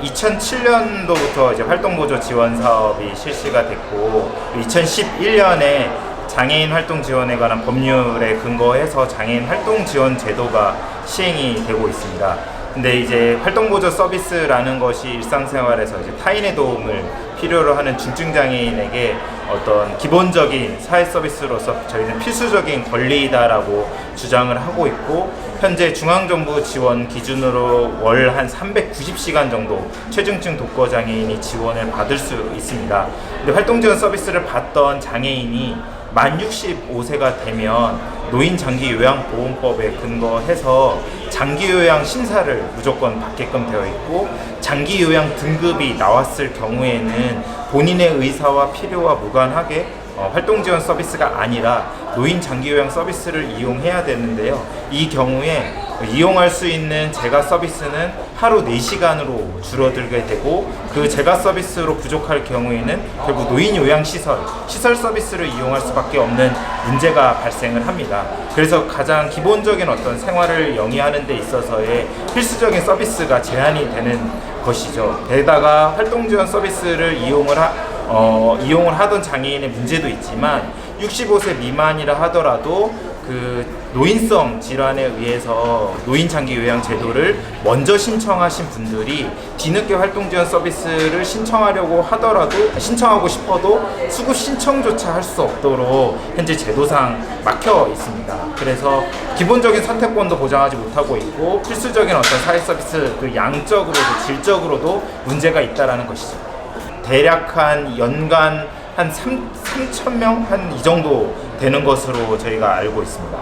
2007년도부터 이제 활동보조 지원 사업이 실시가 됐고 2011년에 장애인 활동 지원에 관한 법률에 근거해서 장애인 활동 지원 제도가 시행이 되고 있습니다. 근데 이제 활동보조 서비스라는 것이 일상생활에서 이제 타인의 도움을 필요로 하는 중증장애인에게 어떤 기본적인 사회 서비스로서 저희는 필수적인 권리이다라고 주장을 하고 있고, 현재 중앙정부 지원 기준으로 월 한 390시간 정도 최중증 독거장애인이 지원을 받을 수 있습니다. 근데 활동지원 서비스를 받던 장애인이 만 65세가 되면 노인장기요양보험법에 근거해서 장기요양 심사를 무조건 받게끔 되어 있고, 장기요양 등급이 나왔을 경우에는 본인의 의사와 필요와 무관하게 활동지원 서비스가 아니라 노인 장기요양 서비스를 이용해야 되는데요. 이 경우에 이용할 수 있는 재가 서비스는 하루 4시간으로 줄어들게 되고, 그 재가 서비스로 부족할 경우에는 결국 노인 요양시설, 시설 서비스를 이용할 수밖에 없는 문제가 발생을 합니다. 그래서 가장 기본적인 어떤 생활을 영위하는 데 있어서의 필수적인 서비스가 제한이 되는 것이죠. 게다가 활동지원 서비스를 이용을 하던 장애인의 문제도 있지만 65세 미만이라 하더라도 그 노인성 질환에 의해서 노인장기요양 제도를 먼저 신청하신 분들이 뒤늦게 활동지원 서비스를 신청하고 싶어도 수급 신청조차 할 수 없도록 현재 제도상 막혀 있습니다. 그래서 기본적인 선택권도 보장하지 못하고 있고, 필수적인 어떤 사회 서비스 그 양적으로도 질적으로도 문제가 있다라는 것이죠. 대략 한 연간 한 3,000명 한 이 정도 되는 것으로 저희가 알고 있습니다.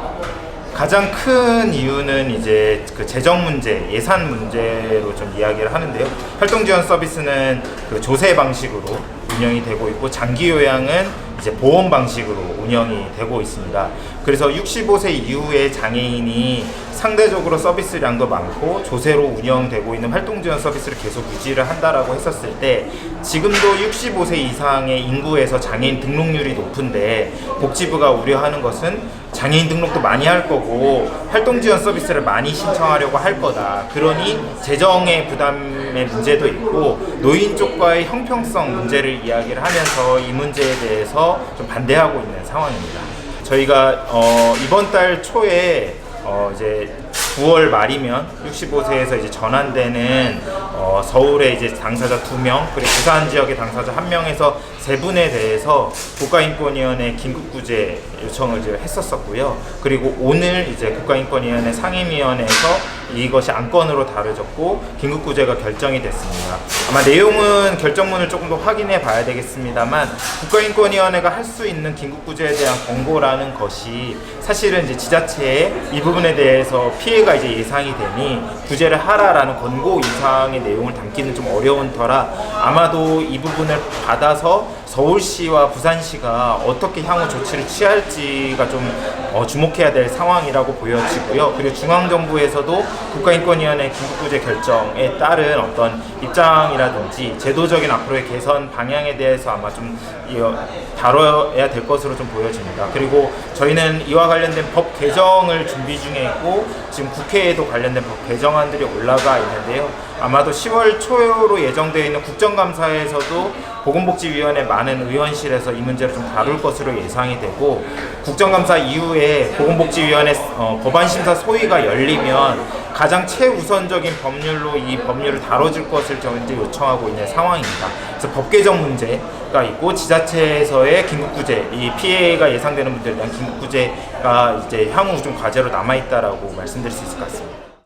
가장 큰 이유는 이제 그 재정 문제, 예산 문제로 좀 이야기를 하는데요. 활동지원 서비스는 그 조세 방식으로 운영이 되고 있고, 장기요양은 이제 보험 방식으로 운영이 되고 있습니다. 그래서 65세 이후의 장애인이 상대적으로 서비스량도 많고 조세로 운영되고 있는 활동지원 서비스를 계속 유지를 한다라고 했었을 때, 지금도 65세 이상의 인구에서 장애인 등록률이 높은데 복지부가 우려하는 것은 장애인 등록도 많이 할 거고 활동지원 서비스를 많이 신청하려고 할 거다. 그러니 재정의 부담의 문제도 있고 노인 쪽과의 형평성 문제를 이야기를 하면서 이 문제에 대해서 좀 반대하고 있는 상황입니다. 저희가 이번 달 초에 이제 9월 말이면 65세에서 이제 전환되는 서울의 이제 당사자 2명, 그리고 부산 지역의 당사자 1명에서 3분에 대해서 국가인권위원회 긴급구제 요청을 이제 했었고요. 그리고 오늘 이제 국가인권위원회 상임위원회에서 이것이 안건으로 다뤄졌고 긴급구제가 결정이 됐습니다. 아마 내용은 결정문을 조금 더 확인해 봐야 되겠습니다만, 국가인권위원회가 할 수 있는 긴급구제에 대한 권고라는 것이 사실은 이제 지자체에 이 부분에 대해서 피해가 이제 예상이 되니 구제를 하라라는 권고 이상의 내용을 담기는 좀 어려운 터라 아마도 이 부분을 받아서 서울시와 부산시가 어떻게 향후 조치를 취할지가 좀 주목해야 될 상황이라고 보여지고요. 그리고 중앙정부에서도 국가인권위원회 긴급구제 결정에 따른 어떤 입장이라든지 제도적인 앞으로의 개선 방향에 대해서 아마 좀 다뤄야 될 것으로 좀 보여집니다. 그리고 저희는 이와 관련된 법 개정을 준비 중에 있고 지금 국회에도 관련된 법 개정안들이 올라가 있는데요. 아마도 10월 초로 예정되어 있는 국정감사에서도 보건복지위원회 많은 의원실에서 이 문제를 좀 다룰 것으로 예상이 되고, 국정감사 이후에 보건복지위원회 법안심사 소위가 열리면 가장 최우선적인 법률로 이 법률을 다뤄줄 것을 저희는 요청하고 있는 상황입니다. 그래서 법 개정 문제가 있고 지자체에서의 긴급구제, 이 피해가 예상되는 분들에 대한 긴급구제가 이제 향후 좀 과제로 남아있다라고 말씀드릴 수 있을 것 같습니다.